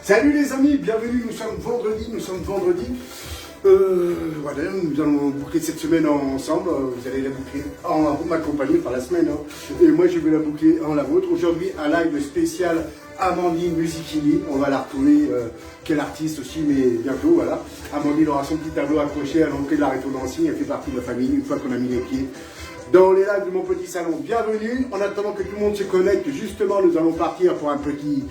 Salut les amis, bienvenue, nous sommes vendredi. Voilà, nous allons boucler cette semaine ensemble. Vous allez la boucler vous m'accompagner par la semaine. Et moi, je vais la boucler en la vôtre. Aujourd'hui, un live spécial Amandine Musichini. On va la retrouver, quel artiste aussi, mais bientôt, voilà. Amandine aura son petit tableau accroché à l'entrée de la Rétaux-Nancy. Elle fait partie de la famille, une fois qu'on a mis les pieds dans les lives de mon petit salon. Bienvenue. En attendant que tout le monde se connecte, justement, nous allons partir pour un petit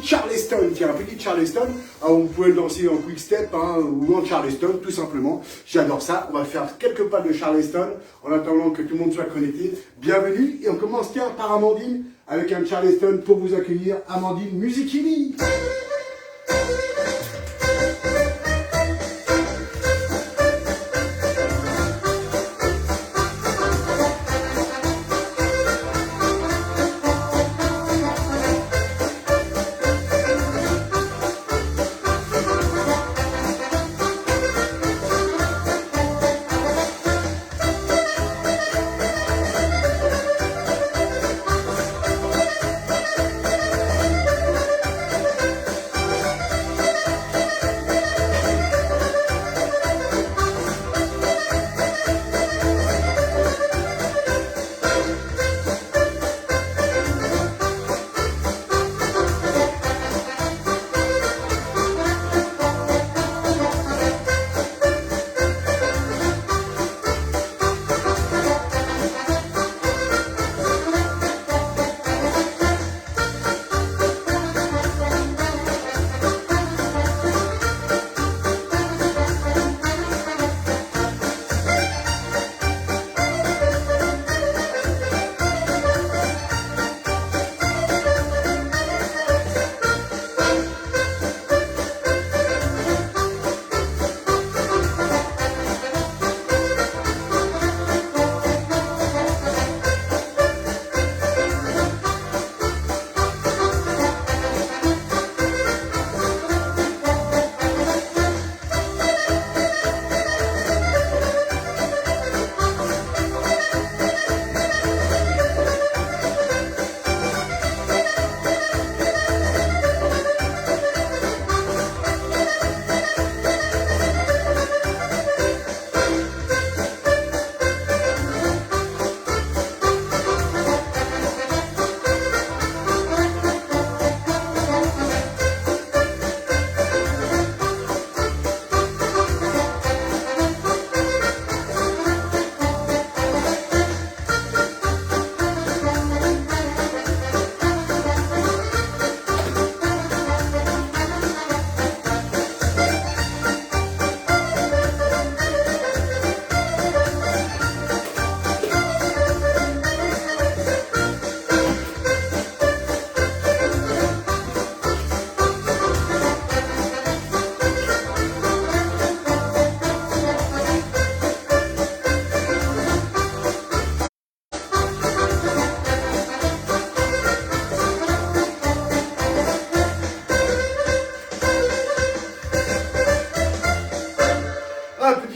Charleston. Tiens, un petit Charleston. Ah, on peut le danser en quick step ou en Charleston, tout simplement. J'adore ça. On va faire quelques pas de Charleston en attendant que tout le monde soit connecté. Bienvenue. Et on commence, tiens, par Amandine avec un Charleston pour vous accueillir. Amandine Musichini.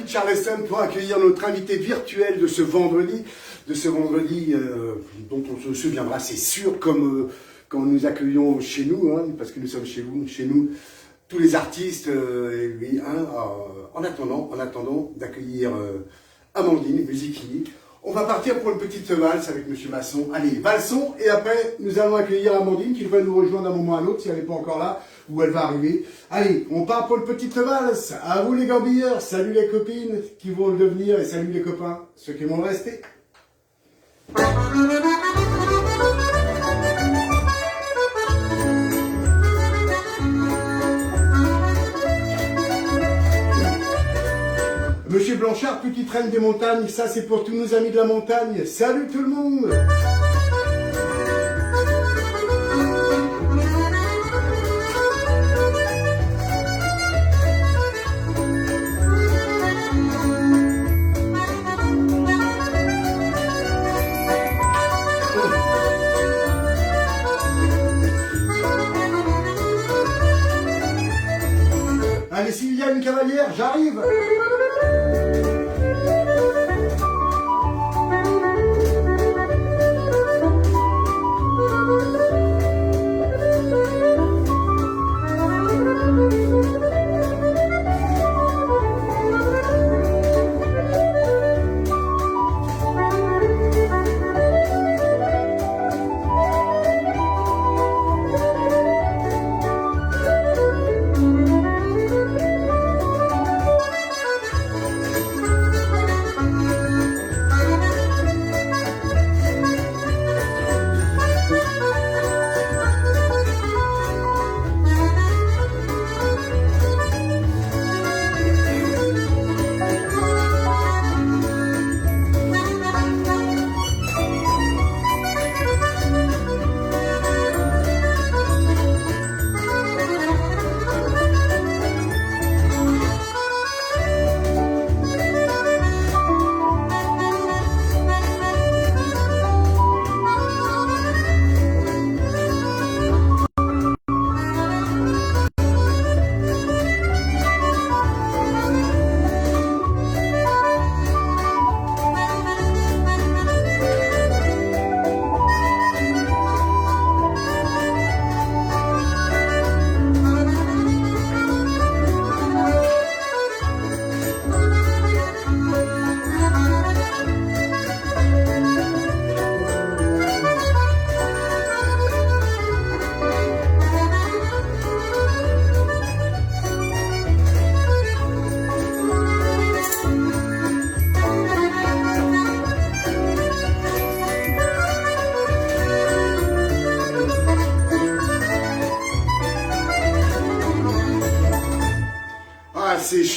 Charleston pour accueillir notre invité virtuel de ce vendredi, dont on se souviendra, c'est sûr, comme quand nous accueillons chez nous, parce que nous sommes chez nous, tous les artistes, en attendant d'accueillir Amandine Musichini. On va partir pour une petite valse avec Monsieur Masson. Allez, valsons, et après, nous allons accueillir Amandine, qui va nous rejoindre d'un moment à l'autre, si elle n'est pas encore là, ou elle va arriver. Allez, on part pour une petite valse. À vous les gambilleurs, salut les copines qui vont le devenir, et salut les copains, ceux qui vont le rester. Monsieur Blanchard, petite reine des montagnes, ça c'est pour tous nos amis de la montagne. Salut tout le monde! Allez, Sylviane Cavalière, j'arrive!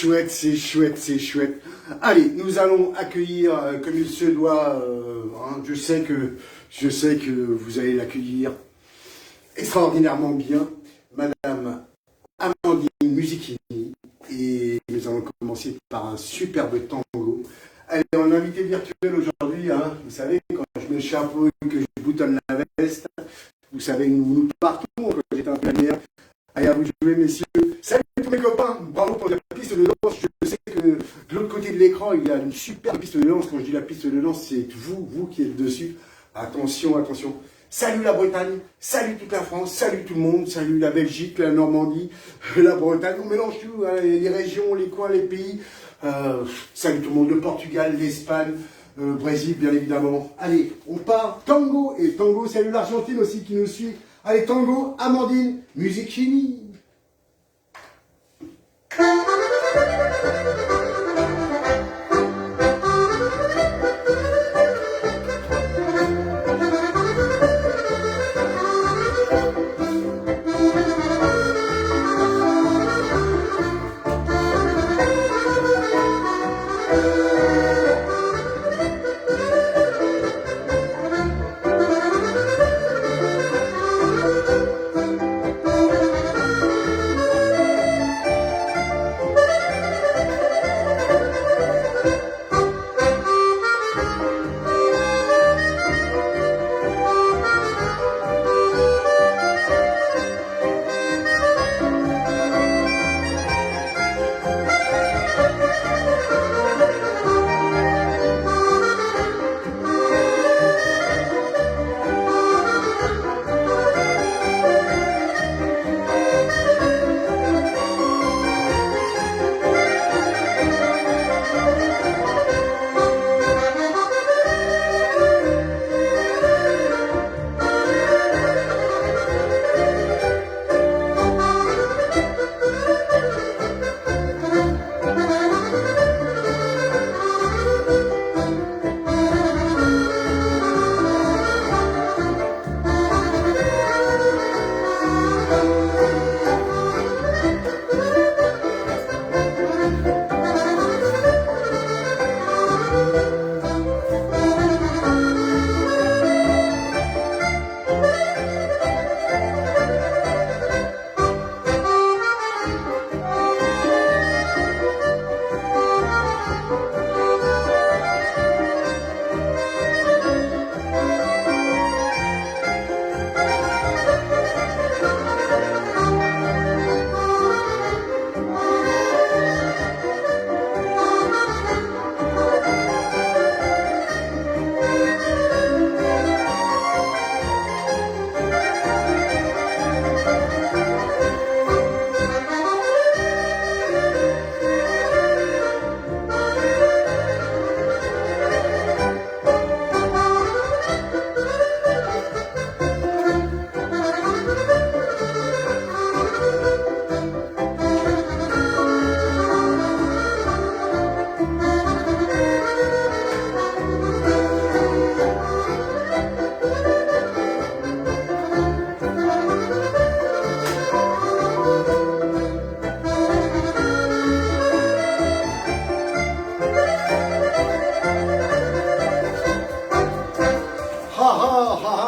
chouette, c'est chouette, c'est chouette. Allez, nous allons accueillir comme il se doit. Je sais que vous allez l'accueillir extraordinairement bien, Madame Amandine Musichini. Et nous allons commencer par un superbe tango. Elle est en invité virtuel aujourd'hui. Vous savez, quand je mets le chapeau et que je boutonne la veste, vous savez, nous partons quand j'étais un peu manière. Allez, à vous de jouer, messieurs. Salut tous mes copains, bravo pour la piste de danse. Je sais que de l'autre côté de l'écran, il y a une superbe piste de danse. Quand je dis la piste de danse, c'est vous qui êtes dessus. Attention, attention. Salut la Bretagne, salut toute la France, salut tout le monde, salut la Belgique, la Normandie, la Bretagne. On mélange tout, les régions, les coins, les pays. Salut tout le monde, le Portugal, l'Espagne, Brésil, bien évidemment. Allez, on part tango. Et tango, salut l'Argentine aussi qui nous suit. Allez, tango, Amandine Musichini.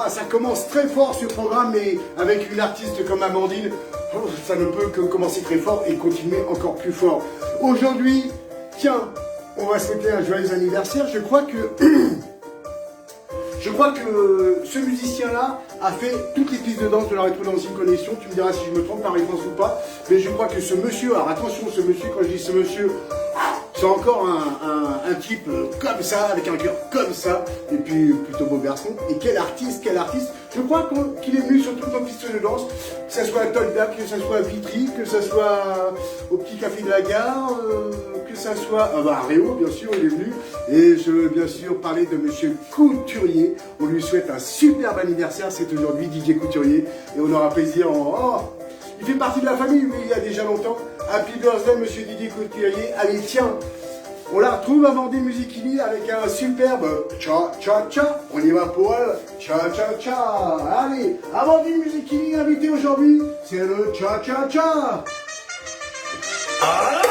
Ça commence très fort ce programme et avec une artiste comme Amandine, ça ne peut que commencer très fort et continuer encore plus fort. Aujourd'hui, tiens, on va souhaiter un joyeux anniversaire. Je crois que ce musicien-là a fait toutes les pistes de danse de la Rétro Dancing Connection. Tu me diras si je me trompe par réponse ou pas. Mais je crois que ce monsieur, alors attention, ce monsieur, quand je dis ce monsieur, c'est encore un type comme ça, avec un cœur comme ça, et puis plutôt beau garçon. Et quel artiste, quel artiste. Je crois qu'il est venu sur toutes nos pistes de danse, que ce soit à Tolda, que ce soit à Vitry, que ce soit au Petit Café de la Gare, que ce soit à Réau, bien sûr, il est venu. Et je veux bien sûr parler de Monsieur Couturier. On lui souhaite un superbe anniversaire, c'est aujourd'hui DJ Couturier. Et on aura plaisir il fait partie de la famille, mais il y a déjà longtemps. Happy birthday, Monsieur Didier Couturier. Allez, tiens, on la retrouve Amandine Musichini avec un superbe cha-cha-cha. On y va pour elle. Cha-cha-cha. Allez, Amandine Musichini, invitée aujourd'hui, c'est le cha-cha-cha. Ah!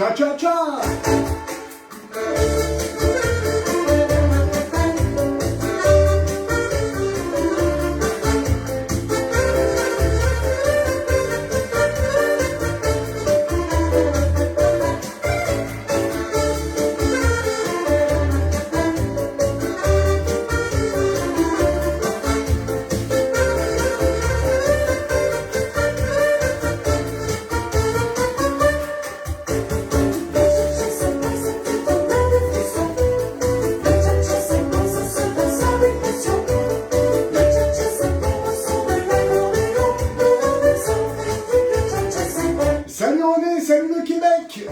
cha-cha-cha. Salut René, salut le Québec.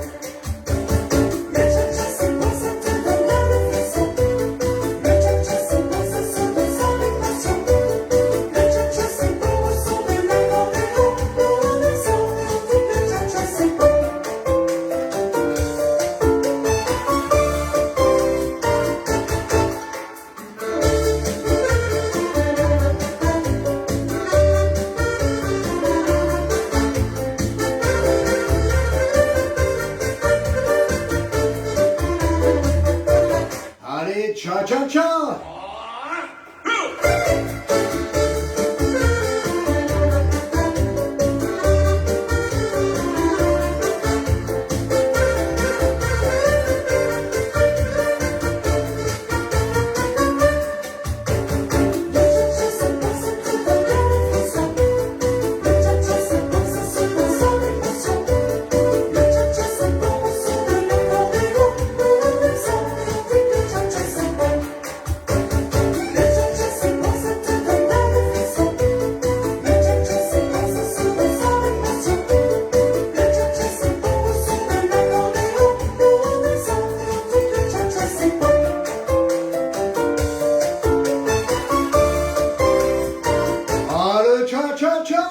Allez, cha-cha-cha. Ah, le cha-cha-cha.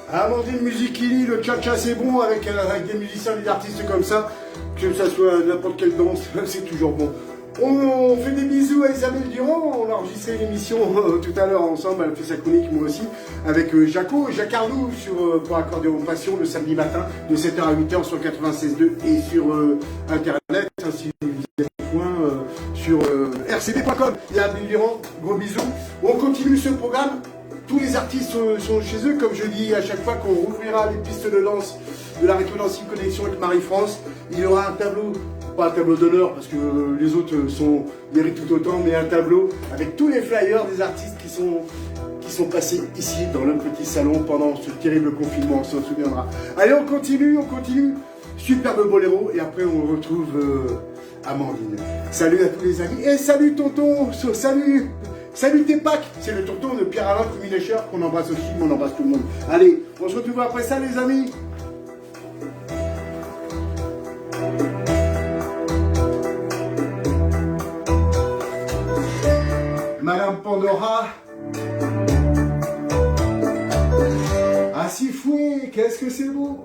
Amandine Musichini, le cha-cha c'est bon avec des musiciens, des artistes comme ça, que ça soit n'importe quelle danse, c'est toujours bon. On fait des bisous à Isabelle Durand, on a enregistré une émission tout à l'heure ensemble, elle a fait sa chronique moi aussi, avec Jacques Arnoux pour Accordéon Passion le samedi matin de 7h à 8h sur 96.2 et sur internet, ainsi que sur rcd.com. Et à Isabelle Durand, gros bisous. On continue ce programme. Tous les artistes sont chez eux, comme je dis à chaque fois qu'on rouvrira les pistes de danse de la Rétro-Dancing Connexion avec Marie-France. Il y aura un tableau, pas un tableau d'honneur parce que les autres méritent tout autant, mais un tableau avec tous les flyers des artistes qui sont passés ici dans le petit salon pendant ce terrible confinement, on s'en souviendra. Allez, on continue, superbe boléro et après on retrouve Amandine. Salut à tous les amis et salut tonton, salut Tepac, c'est le tonton de Pierre-Alain Kruminecher qu'on embrasse aussi, mais on embrasse tout le monde. Allez, on se retrouve après ça les amis. Madame Pandora. Ah si fouet, qu'est-ce que c'est beau.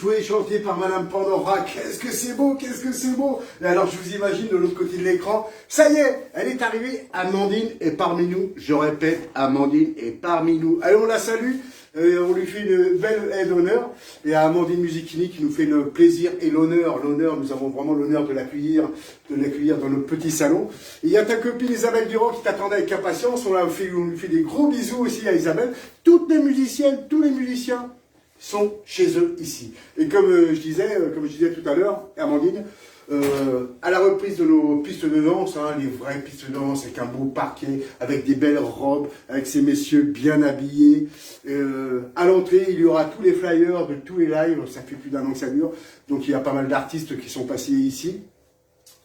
Fouet chanté par Madame Pandora. Qu'est-ce que c'est beau, qu'est-ce que c'est beau. Et alors je vous imagine de l'autre côté de l'écran, ça y est, elle est arrivée, Amandine est parmi nous. Je répète, Amandine est parmi nous. Allez, on la salue. On lui fait une belle aide d'honneur. Et à Amandine Musichini qui nous fait le plaisir et l'honneur. L'honneur, nous avons vraiment l'honneur de l'accueillir dans notre petit salon. Et il y a ta copine Isabelle Durand qui t'attendait avec impatience. On lui fait des gros bisous aussi à Isabelle. Toutes les musiciennes, tous les musiciens sont chez eux ici. Et comme je disais tout à l'heure, Amandine, à la reprise de nos pistes de danse, hein, les vraies pistes de danse avec un beau parquet, avec des belles robes, avec ces messieurs bien habillés. À l'entrée, il y aura tous les flyers de tous les lives, ça fait plus d'un an que ça dure, donc il y a pas mal d'artistes qui sont passés ici.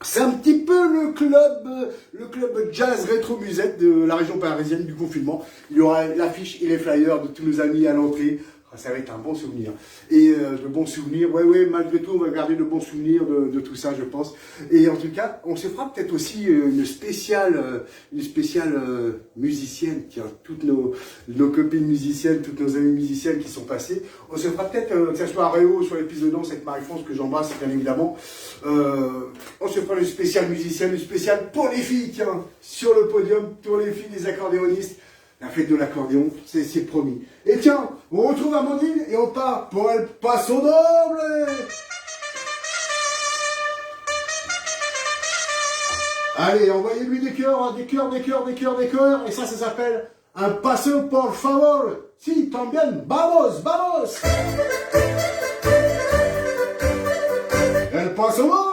C'est un petit peu le club jazz rétro musette de la région parisienne du confinement. Il y aura l'affiche et les flyers de tous nos amis à l'entrée. Ça va être un bon souvenir. Et de bons souvenirs, ouais, malgré tout, on va garder de bons souvenirs de tout ça, je pense. Et en tout cas, on se fera peut-être aussi une spéciale musicienne, qui a toutes nos copines musiciennes, toutes nos amies musiciennes qui sont passées. On se fera peut-être, que ce soit à Réau, soit l'épisode de danse avec Marie-France, que j'embrasse bien évidemment. On se fera une spéciale musicienne, une spéciale pour les filles, tiens, sur le podium, pour les filles, les accordéonistes. La fête de l'accordéon, c'est promis. Et tiens, on retrouve Amandine et on part pour El Paso Doble. Allez, envoyez-lui des cœurs, des cœurs. Et ça s'appelle un paso por favor. Si, también, vamos, vamos. El Paso Doble.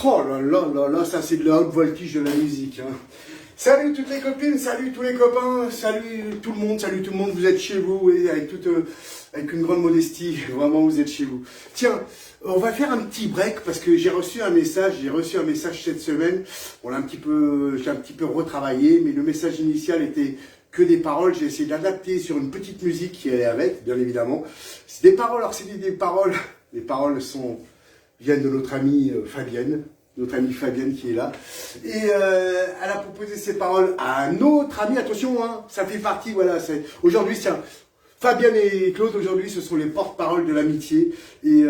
Oh là là là là, ça c'est de la haute voltige de la musique. Hein. Salut toutes les copines, salut tous les copains, salut tout le monde, vous êtes chez vous et avec une grande modestie, vraiment vous êtes chez vous. Tiens, on va faire un petit break parce que j'ai reçu un message cette semaine, j'ai un petit peu retravaillé, mais le message initial était que des paroles, j'ai essayé d'adapter sur une petite musique qui est avec, bien évidemment. C'est des paroles, alors c'est des paroles, les paroles viennent de notre amie Fabienne. Notre amie Fabienne qui est là. Et elle a proposé ces paroles à un autre ami. Attention, hein, ça fait partie, voilà. Aujourd'hui, tiens, Fabienne et Claude, aujourd'hui, ce sont les porte-paroles de l'amitié. Et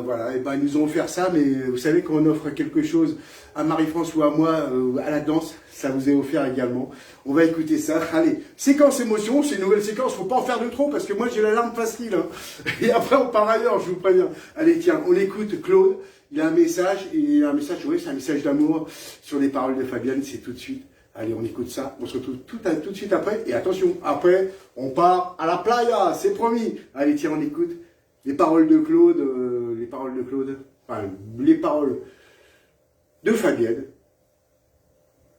voilà, et ben, ils nous ont offert ça. Mais vous savez, quand on offre quelque chose à Marie-France ou à moi, à la danse, ça vous est offert également. On va écouter ça. Allez, séquence émotion, c'est une nouvelle séquence. Faut pas en faire de trop parce que moi, j'ai la larme facile. Hein. Et après, on part ailleurs, je vous préviens. Allez, tiens, on écoute Claude. Il a un message, oui, c'est un message d'amour sur les paroles de Fabienne, c'est tout de suite. Allez, on écoute ça, on se retrouve tout de suite après. Et attention, après, on part à la playa, c'est promis. Allez, tiens, on écoute les paroles de Claude, enfin, les paroles de Fabienne,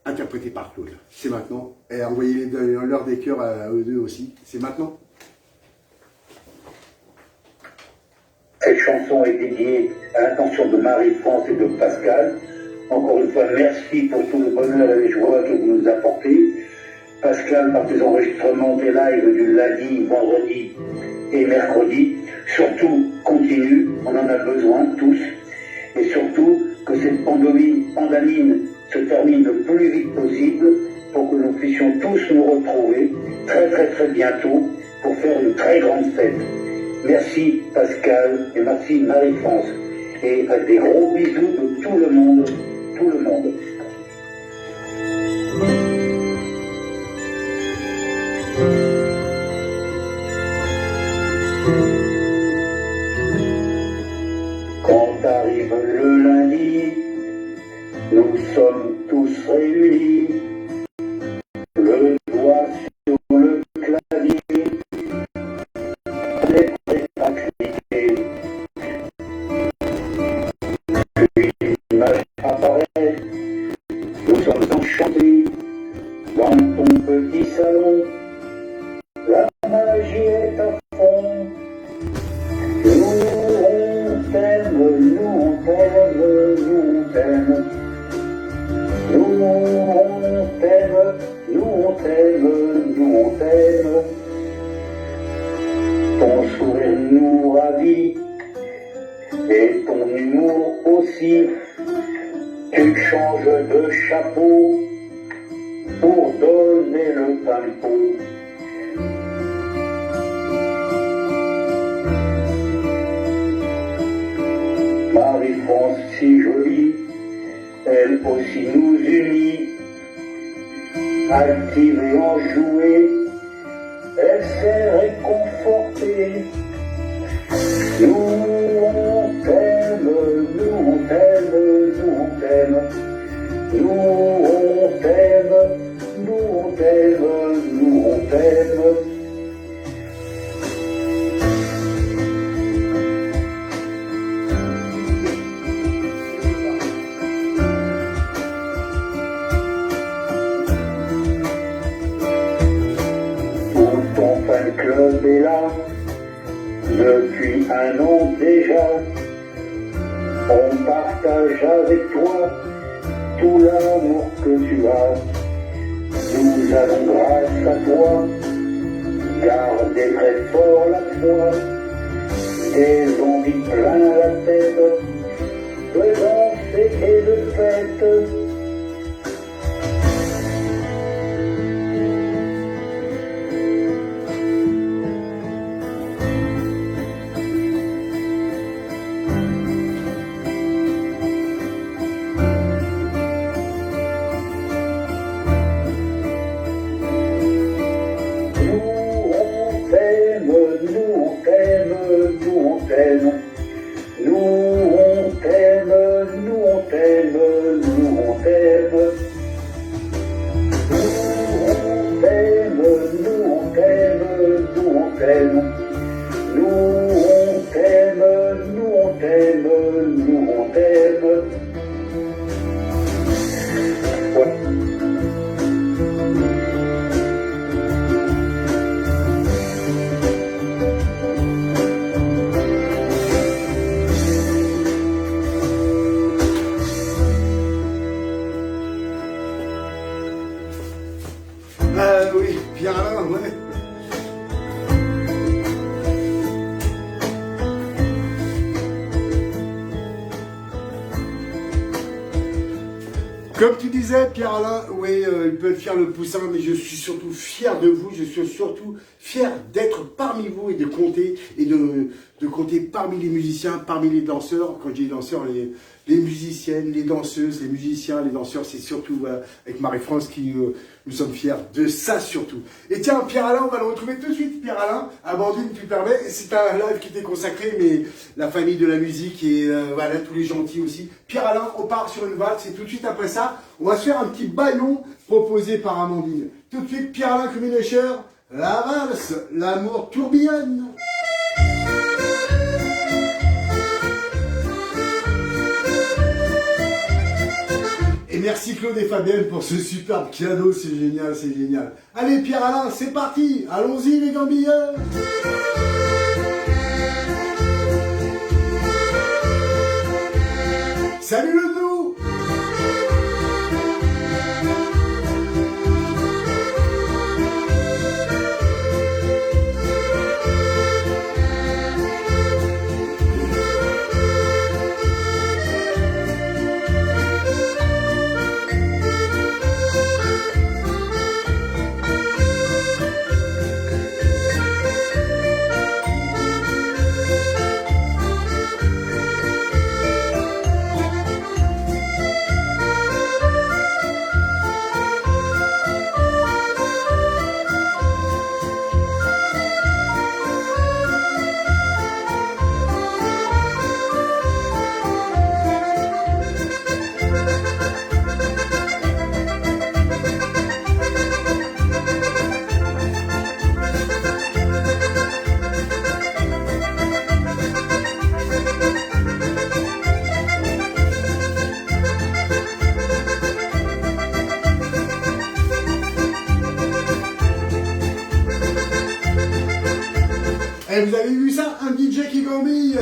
interprétées par Claude. C'est maintenant. Et envoyez-leur des cœurs à eux deux aussi. C'est maintenant. Cette chanson est dédiée à l'intention de Marie-France et de Pascal. Encore une fois, merci pour tout le bonheur et les joies que vous nous apportez. Pascal, par tes enregistrements des lives du lundi, vendredi et mercredi, surtout continue, on en a besoin tous. Et surtout que cette pandémie se termine le plus vite possible pour que nous puissions tous nous retrouver très très très bientôt pour faire une très grande fête. Merci Pascal et merci Marie-France. Et des gros bisous de tout le monde, tout le monde. Quand arrive le lundi, nous sommes tous réunis, le doigt sur le clavier. L'image apparaît, nous sommes enchantés dans ton petit salon, la magie est à fond. Nous on t'aime, nous on t'aime, nous on t'aime. Nous on t'aime, nous on t'aime, nous on t'aime. Ton sourire nous ravit et ton humour aussi. Tu changes de chapeau pour donner le tempo. Marie-France si jolie, elle aussi nous unit. Active et enjouée, elle s'est réconfortée. Nous on t'aime, nous on t'aime, nous on t'aime. Nous on t'aime, nous on t'aime, nous on t'aime. Tout ton fan club est là. Depuis un an déjà, on partage avec toi tout l'amour que tu as. Nous allons grâce à toi garder très fort la foi, des envies plein la tête, de danser et de fête. Comme tu disais, Pierre-Alain, oui, il peut être fier le poussin, mais je suis surtout fier de vous, je suis surtout fier d'être parmi vous et de compter, compter parmi les musiciens, parmi les danseurs. Quand je dis danseurs, les musiciennes, les danseuses, les musiciens, les danseurs, c'est surtout avec Marie-France qui nous sommes fiers de ça surtout. Et tiens, Pierre-Alain, on va le retrouver tout de suite. Pierre-Alain, Amandine, tu le permets, c'est un live qui t'est consacré, mais la famille de la musique et voilà, tous les gentils aussi. Pierre-Alain, on part sur une valse et tout de suite après ça, on va se faire un petit baillon proposé par Amandine. Tout de suite, Pierre-Alain Communaucher, la valse, l'amour tourbillonne. Et merci Claude et Fabienne pour ce superbe cadeau, c'est génial, c'est génial. Allez Pierre-Alain, c'est parti, allons-y les gambilleurs. Salut le nous. Et vous avez vu ça, un DJ qui gambille.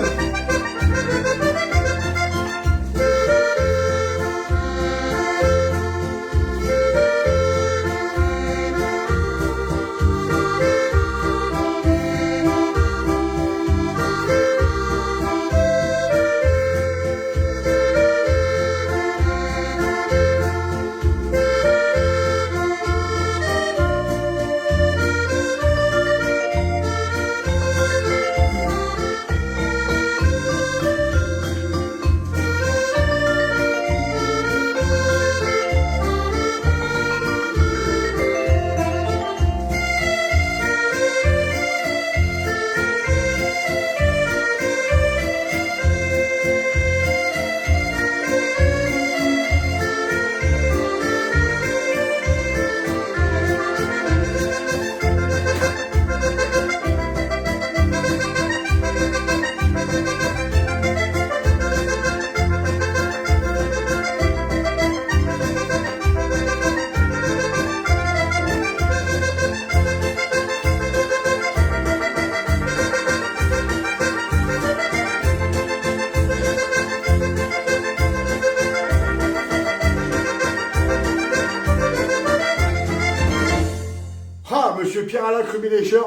Monsieur Pierre-Alain Communaucher,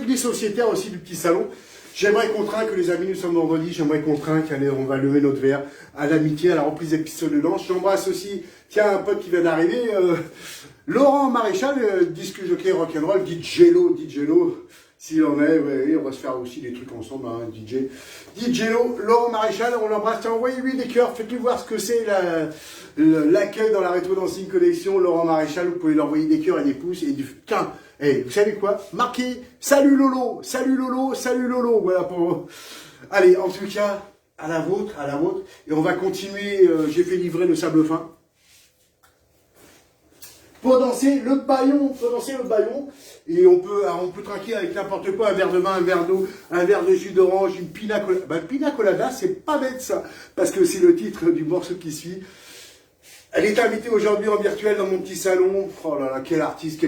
il est sociétaire aussi du petit salon. J'aimerais qu'on trinque, les amis, nous sommes vendredi, j'aimerais qu'on trinque, allez, on va lever notre verre à l'amitié, à la reprise des pistoles de danse. J'embrasse aussi, tiens, un pote qui vient d'arriver, Laurent Maréchal, disque jockey rock'n'roll, DJ-Lo, s'il en est, ouais, on va se faire aussi des trucs ensemble, hein, DJ-Lo, Laurent Maréchal, on l'embrasse, tiens, envoyez-lui des cœurs, faites-lui voir ce que c'est l'accueil dans la Rétro Dancing Collection, Laurent Maréchal, vous pouvez lui envoyer des cœurs et des pouces, et tiens, hey, vous savez quoi? Marquez salut Lolo, salut Lolo, salut Lolo. Voilà pour. Allez, en tout cas, à la vôtre. Et on va continuer. J'ai fait livrer le sable fin. Pour danser le baillon. Et on peut trinquer avec n'importe quoi, un verre de vin, un verre d'eau, un verre de jus d'orange, une pina colada. Ben, pina colada, c'est pas bête ça. Parce que c'est le titre du morceau qui suit. Elle est invitée aujourd'hui en virtuel dans mon petit salon. Oh là là, quel artiste,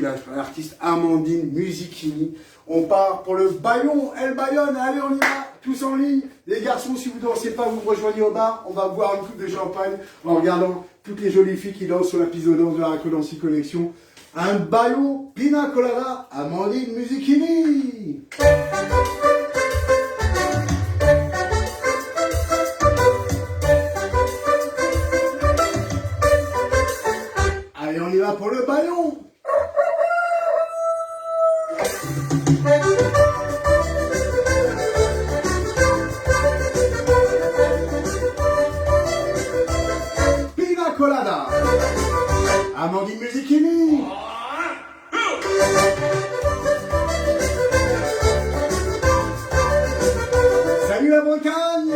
Amandine Musichini. On part pour le baillon, elle baillonne, allez on y va, tous en ligne. Les garçons, si vous ne dansez pas, vous me rejoignez au bar. On va boire une coupe de champagne en regardant toutes les jolies filles qui dansent sur la piste de danse de la Rétro Dancing Collection. Un baillon, pina colada, Amandine Musichini. la Bretagne.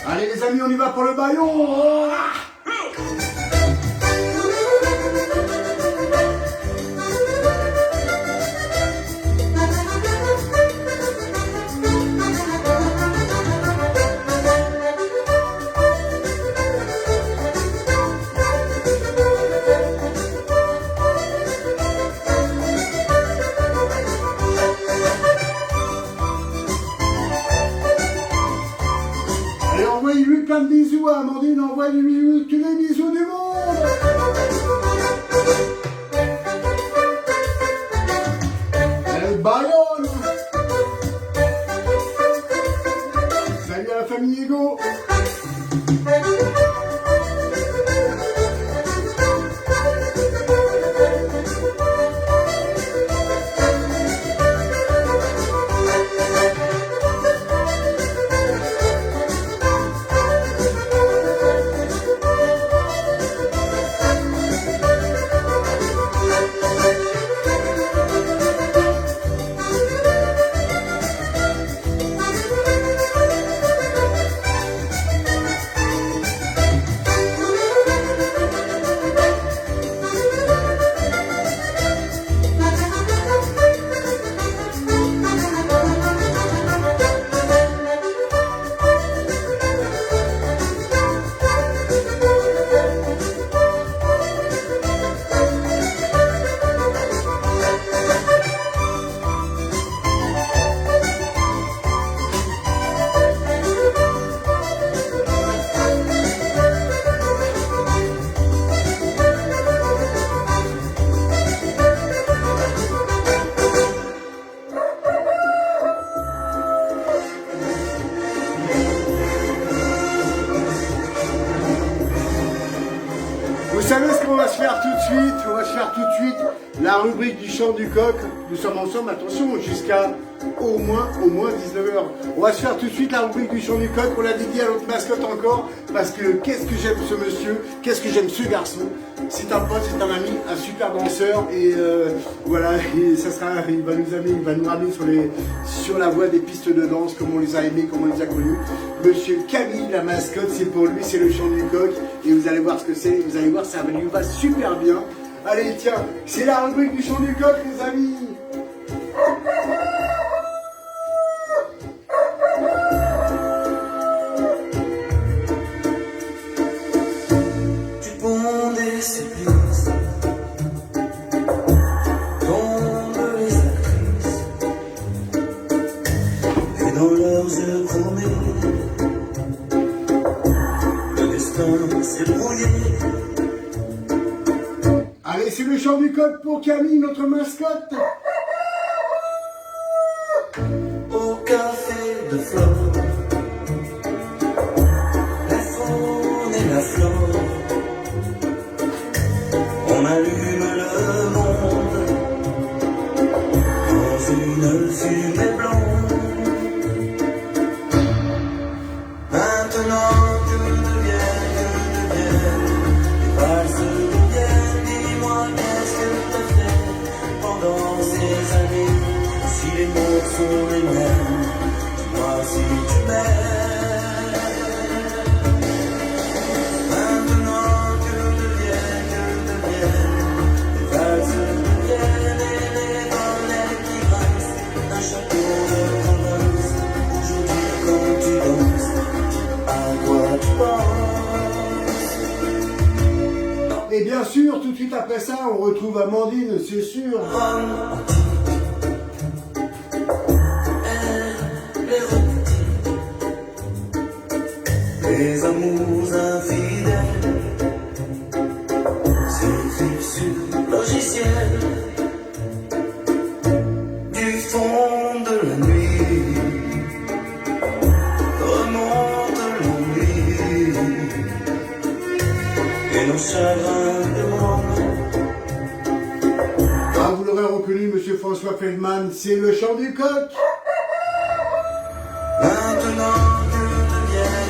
Allez les amis, on y va pour le baillon. Allez, envoyez-lui plein de bisous à Amandine, envoyez-lui tous les bisous du monde. Elle baillonne. Salut à la famille Ego. Vous savez ce qu'on va se faire tout de suite? On va se faire tout de suite la rubrique du chant du coq. Nous sommes ensemble, attention, jusqu'à au moins 19h. On va se faire tout de suite la rubrique du chant du coq. On l'a dédié à notre mascotte encore, parce que qu'est-ce que j'aime ce monsieur, qu'est-ce que j'aime ce garçon. C'est un pote, c'est un ami, un super danseur, et voilà, et ça sera, il va nous ramener sur la voie des pistes de danse, comme on les a aimés, comme on les a connus. Monsieur Camille, la mascotte, c'est pour lui, c'est le chant du coq, et vous allez voir ce que c'est, vous allez voir, ça lui va super bien. Allez, tiens, c'est la rubrique du chant du coq, les amis. Dans leurs yeux chromés, le destin s'est brouillé. Allez, c'est le chant du coq pour Camille, notre mascotte. Au café de flore, la faune et la flore, on allume le monde dans une fumée blanche. Sont les mêmes, dis-moi si tu m'aimes. Maintenant que deviennent les valses deviennent et les volets qui grincent, un château de province. Aujourd'hui quand tu danses, à quoi tu penses? Et bien sûr, tout de suite après ça, on retrouve Amandine, c'est sûr. Les amours infidèles s'écrivent sur logiciel du fond de la nuit. Remonte l'ennui et nos chagrins demandent. Ah, vous l'aurez reconnu, monsieur François Feldman, c'est le chant du coq. Maintenant que deviennent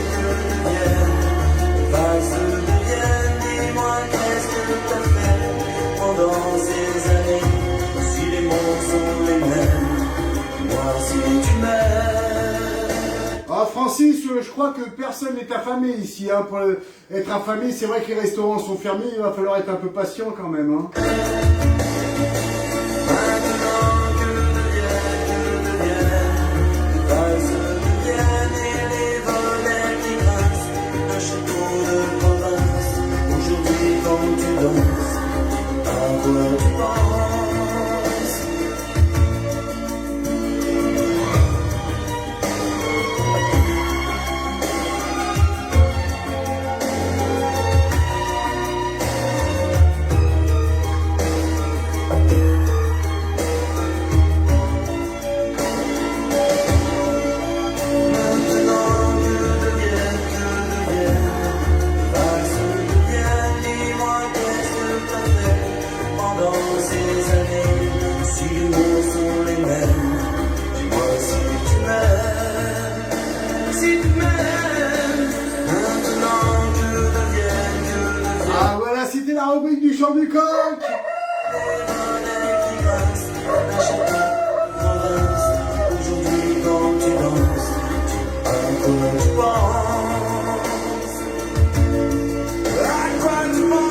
que je crois que personne n'est affamé ici. Hein. Pour être affamé, c'est vrai que les restaurants sont fermés, il va falloir être un peu patient quand même. Hein. La rubrique du chant du coq. Aujourd'hui quand tu danses, à quoi tu penses? À quoi tu penses?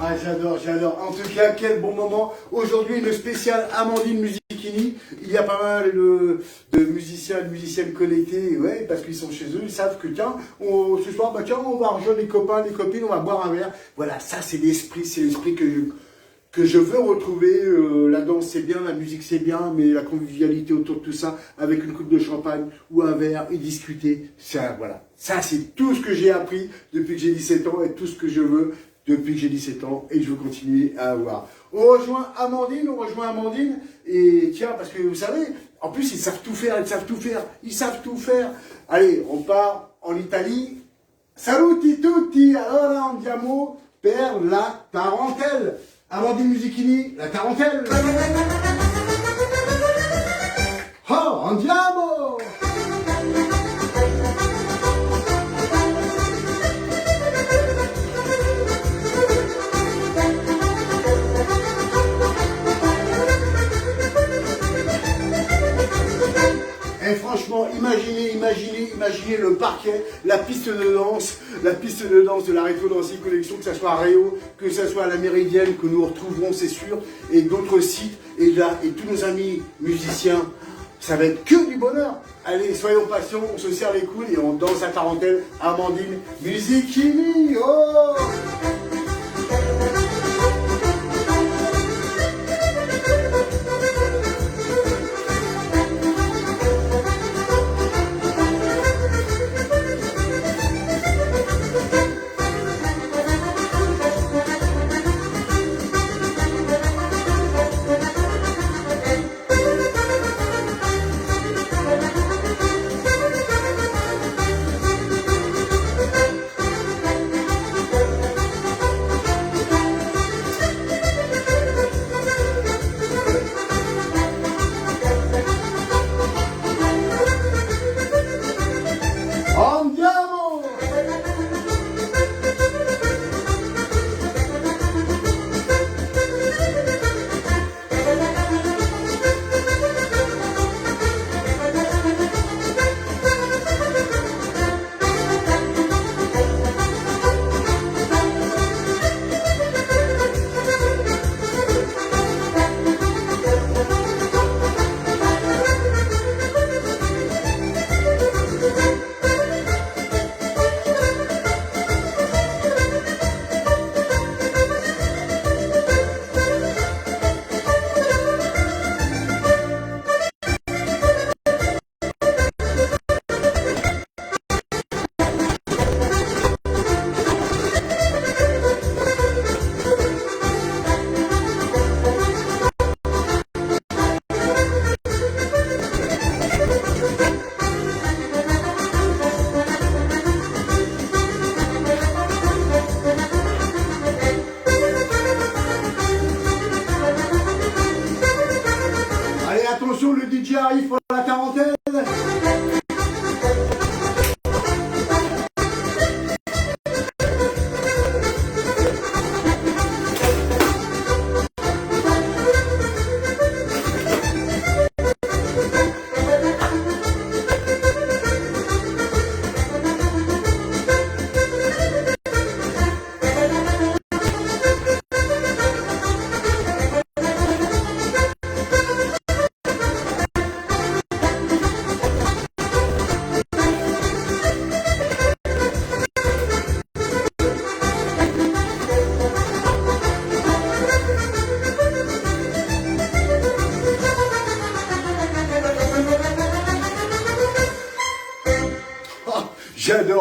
Ah, j'adore. En tout cas, quel bon moment. Aujourd'hui, le spécial Amandine Musichini. Il y a pas mal de musiciens et de musiciennes connectés, ouais, parce qu'ils sont chez eux, ils savent que tiens, ce soir, bah tiens, on va rejoindre les copains, les copines, on va boire un verre. Voilà, ça c'est l'esprit que je veux retrouver. La danse c'est bien, la musique c'est bien, mais la convivialité autour de tout ça, avec une coupe de champagne ou un verre et discuter, ça, voilà. Ça c'est tout ce que j'ai appris depuis que j'ai 17 ans et tout ce que je veux depuis que j'ai 17 ans et je veux continuer à avoir. On rejoint Amandine, et tiens, parce que vous savez, en plus ils savent tout faire. Allez, on part en Italie. Saluti tutti, allora andiamo per la tarentelle. Amandine Musichini, la tarentelle. Oh, andiamo! Et franchement, imaginez le parquet, la piste de danse de la Retro Dancing Collection, que ce soit à Réau, que ce soit à la Méridienne, que nous retrouverons, c'est sûr, et d'autres sites, et là, et tous nos amis musiciens, ça va être que du bonheur. Allez, soyons patients, on se serre les coudes et on danse à tarentelle. Amandine Musichini, oh! Attention, le DJ arrive pour la tarentelle.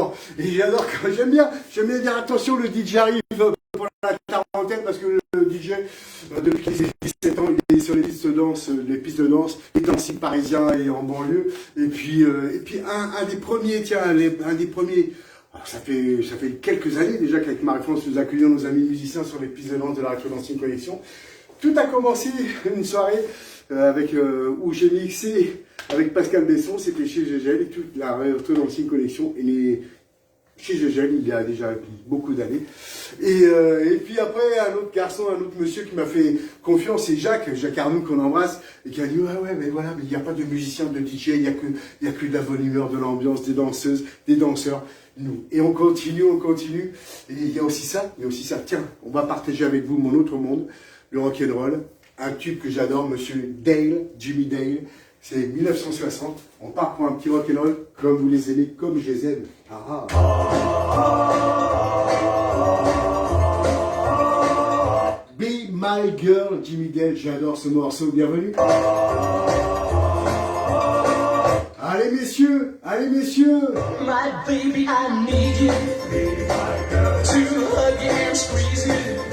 vraiment. Et j'adore, j'aime bien dire attention, le DJ arrive pour la quarantaine parce que le DJ, depuis qu'il a 17 ans, il est sur les pistes de danse, les dancing parisiens et en banlieue. Et puis un des premiers, alors ça fait quelques années déjà qu'avec Marie-France, nous accueillons nos amis musiciens sur les pistes de danse de la Retro Dancing Collection. Tout a commencé une soirée où j'ai mixé avec Pascal Besson, c'était chez Gegel, et toute la Retro Dancing Collection est née chez Gegel il y a déjà beaucoup d'années. Et puis après, un autre monsieur qui m'a fait confiance, c'est Jacques Arnoux qu'on embrasse, et qui a dit ouais, mais voilà, mais il n'y a pas de musiciens, de DJ, il n'y a que de la bonne humeur, de l'ambiance, des danseuses, des danseurs. Nous. Et on continue. Et il y a aussi ça. Tiens, on va partager avec vous mon autre monde, le rock'n'roll. Un tube que j'adore, monsieur Dale, Jimmy Dale. C'est 1960. On part pour un petit rock'n'roll comme vous les aimez, comme je les aime. Be My Girl, Jimmy Dale. J'adore ce morceau. Bienvenue. Allez messieurs. My baby, I need you to hug you and squeeze you. I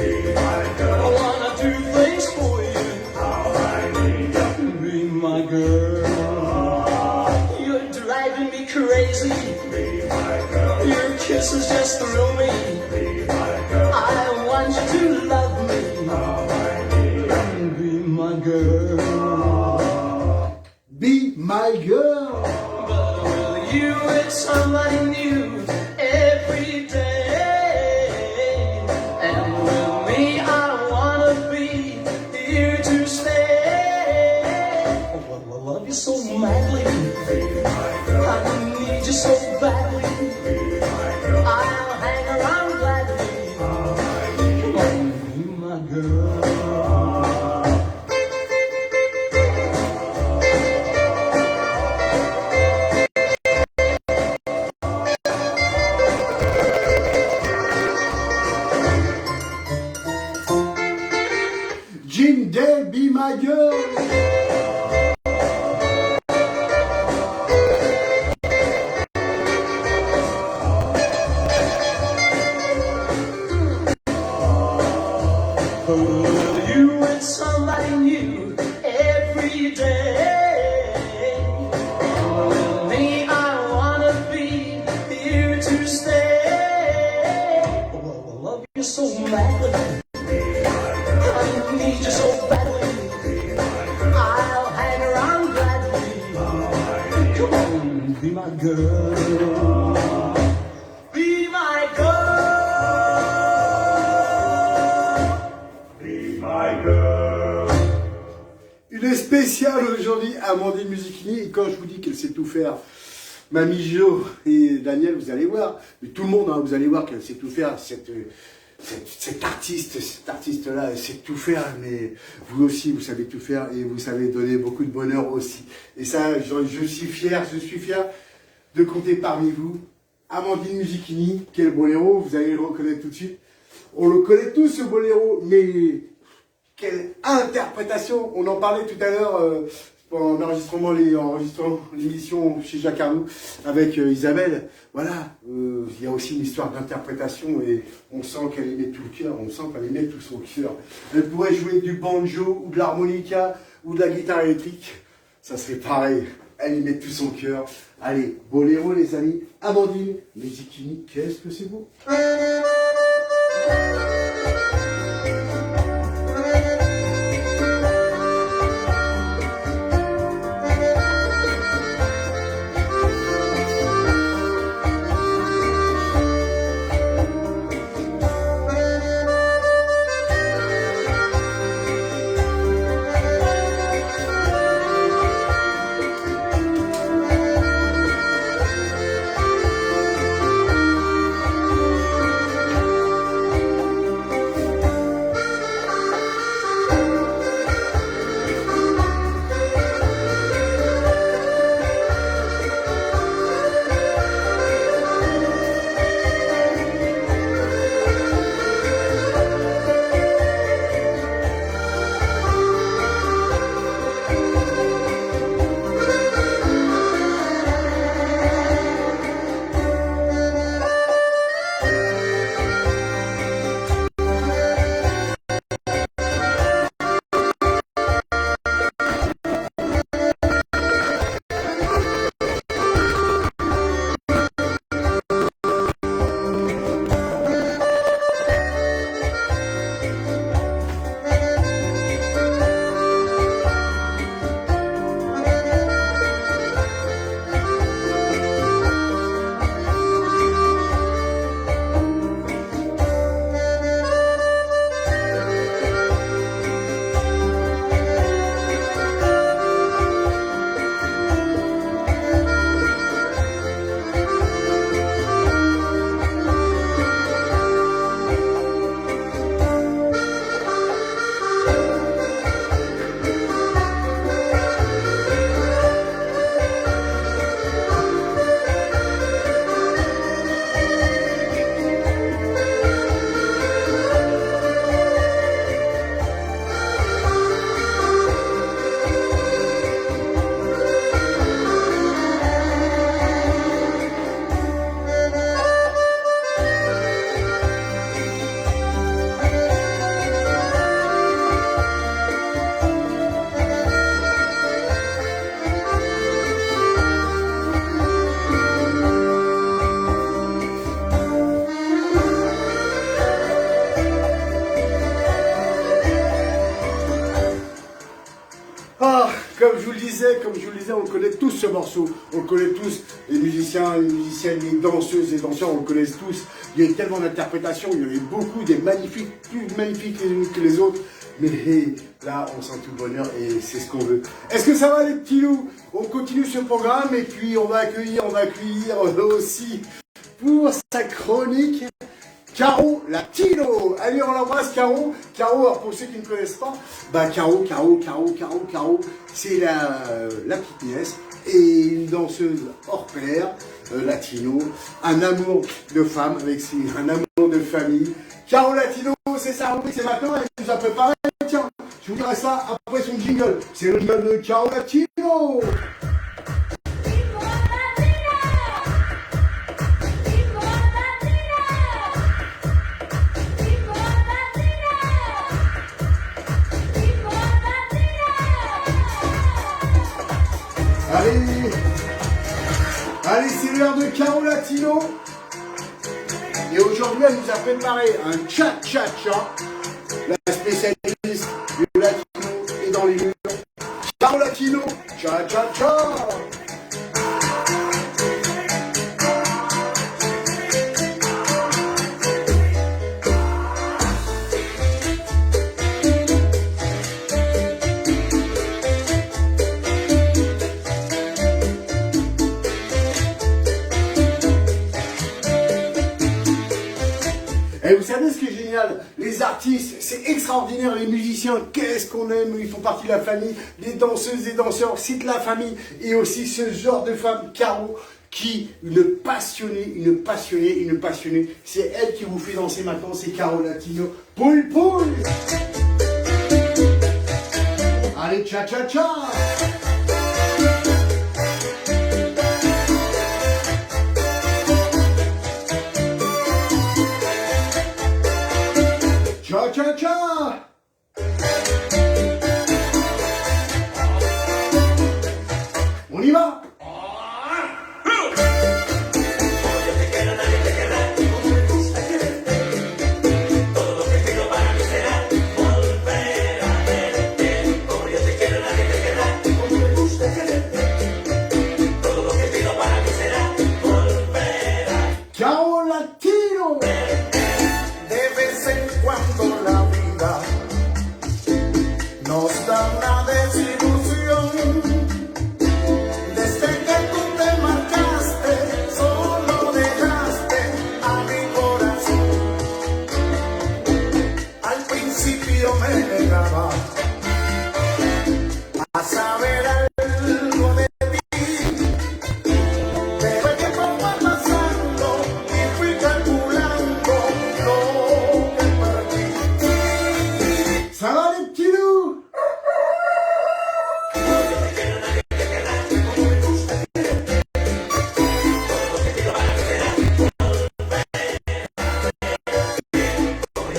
wanna do things for you. Be my girl. You're driving me crazy. Your kisses just thrill me. I want you to love me. Be my girl. Be my girl. You with somebody new every day, and with me I wanna be here to stay. Oh, I love you so madly, I need you so badly. I'll hang around gladly. Come on, be my girl. Jim Dale, Be My Girl. You with somebody new every day. And with me, I wanna be here to stay. Oh, I love you so madly. I need you so badly. I'll hang around gladly. Come on, be my girl. Be my girl. Une spéciale aujourd'hui, Amandine Musichini. Et quand je vous dis qu'elle sait tout faire, Mamie Jo et Daniel, vous allez voir. Mais tout le monde, vous allez voir qu'elle sait tout faire. Cet artiste-là, elle sait tout faire. Mais vous aussi, vous savez tout faire. Et vous savez donner beaucoup de bonheur aussi. Et ça, je suis fier de compter parmi vous Amandine Musichini. Quel boléro, vous allez le reconnaître tout de suite. On le connaît tous, ce boléro, mais quelle interprétation! On en parlait tout à l'heure en enregistrant l'émission chez Jacques Arnoux avec Isabelle. Voilà, il y a aussi une histoire d'interprétation et on sent qu'elle y met tout le cœur, on sent qu'elle y met tout son cœur. Elle pourrait jouer du banjo ou de l'harmonica ou de la guitare électrique, ça serait pareil. Elle y met tout son cœur. Allez, boléro les amis, Amandine Musichini, qu'est-ce que c'est beau! comme je vous le disais, on connaît tous ce morceau. On le connaît tous, les musiciens, les musiciennes, les danseuses, les danseurs, on le connaît tous. Il y a eu tellement d'interprétations, il y en a eu beaucoup, des magnifiques, plus magnifiques les unes que les autres. Mais là, on sent tout le bonheur et c'est ce qu'on veut. Est-ce que ça va les petits loups? On continue ce programme et puis on va accueillir aussi pour sa chronique Caro Latino. Allez, on l'embrasse Caro. Caro, alors pour ceux qui ne connaissent pas, bah Caro, c'est la petite nièce et une danseuse hors pair, latino, un amour de femme avec un amour de famille. Caro Latino, c'est sa rubrique, c'est maintenant, elle nous a préparé. Tiens, je vous dirai ça après son jingle. C'est le jingle de Caro Latino. Allez, c'est l'heure de Caro Latino. Et aujourd'hui, elle nous a préparé un cha-cha-cha. La spécialiste du latino est dans les murs. Caro Latino, cha-cha-cha. Et vous savez ce qui est génial? Les artistes, c'est extraordinaire, les musiciens, qu'est-ce qu'on aime, ils font partie de la famille, les danseuses et danseurs, c'est de la famille, et aussi ce genre de femme, Caro, qui, une passionnée, c'est elle qui vous fait danser maintenant, c'est Caro Latino, poule poule. Allez, cha cha cha. Cha-cha-cha! On y va! Caro Latino! Nos da una desilusión. Desde que tú te marcaste, solo dejaste a mi corazón. Al principio me negaba a saber algo de ti, pero el tiempo fue pasando y fui calculando lo que perdí. Ça va les petits loups?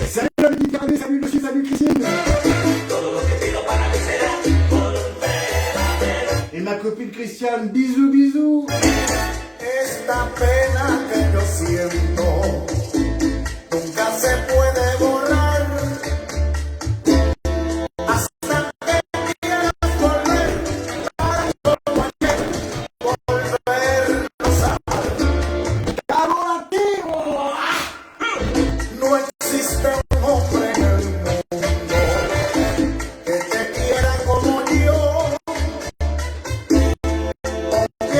Salut la Méditerranée, salut Lucie, salut Christine. Et ma copine Christiane, bisous, bisous. Esta pena que yo siento nunca se puede borrar hasta que quieras volver para como ayer volvernos a amar. Caro Latino. No existe un hombre en el mundo que te quiera como yo, aunque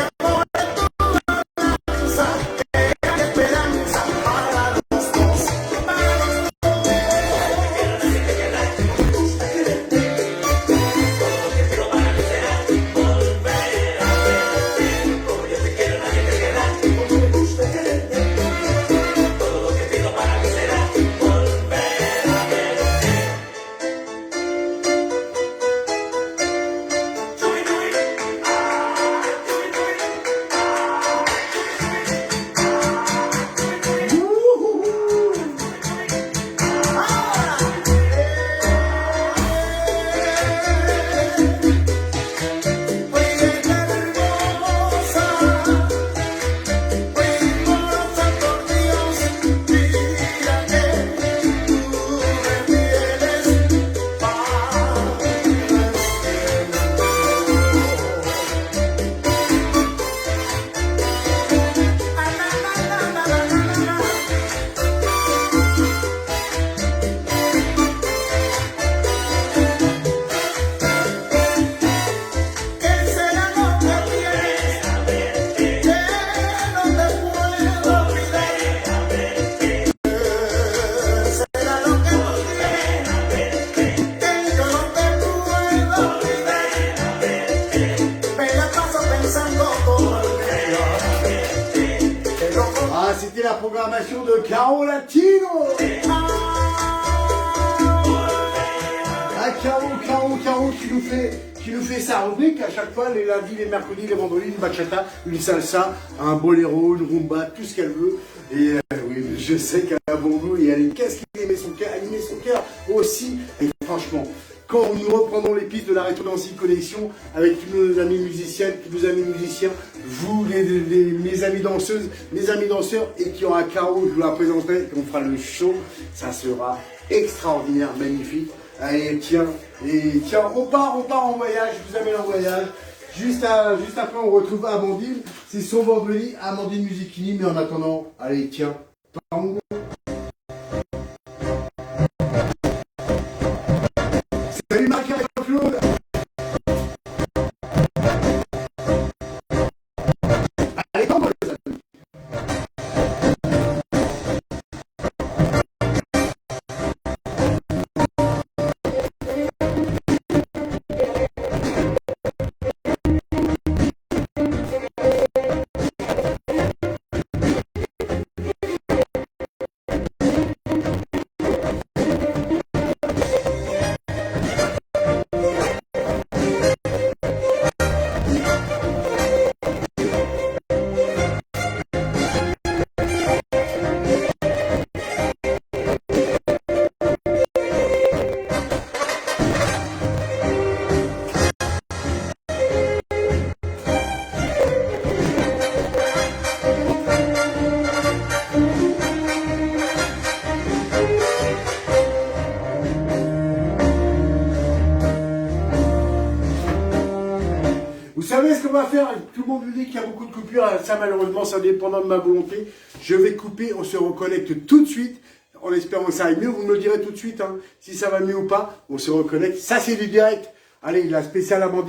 programmation de Caro Latino. Ah, Caro qui nous fait sa rubrique à chaque fois, les lundis, les mercredis, les vendredis, une bachata, une salsa, un boléro, une rumba, tout ce qu'elle veut. Et oui, je sais qu'elle a bon goût et qu'est-ce qu'il aimait son cœur, elle aimait son cœur aussi. Et franchement, quand nous reprenons les pistes de la Rétro Dancing Collection avec tous nos amis musiciennes, tous nos amis musiciens, vous, mes amis danseuses, mes amis danseurs, et qui aura Caro, je vous la présenterai, et qu'on fera le show, ça sera extraordinaire, magnifique. Allez, tiens, on part en voyage, je vous amène en voyage. Juste après, on retrouve Amandine. C'est son vendredi, Amandine Musichini. Mais en attendant, allez, tiens. Salut Marc-Claude. Allez, tango les amis. Vous savez ce qu'on va faire? Tout le monde vous dit qu'il y a beaucoup de coupures. Ça, malheureusement, ça dépendant de ma volonté. Je vais couper. On se reconnecte tout de suite. En espérant que ça aille mieux. Vous me le direz tout de suite. Hein, si ça va mieux ou pas. On se reconnecte. Ça, c'est du direct. Allez, la spéciale Amandine.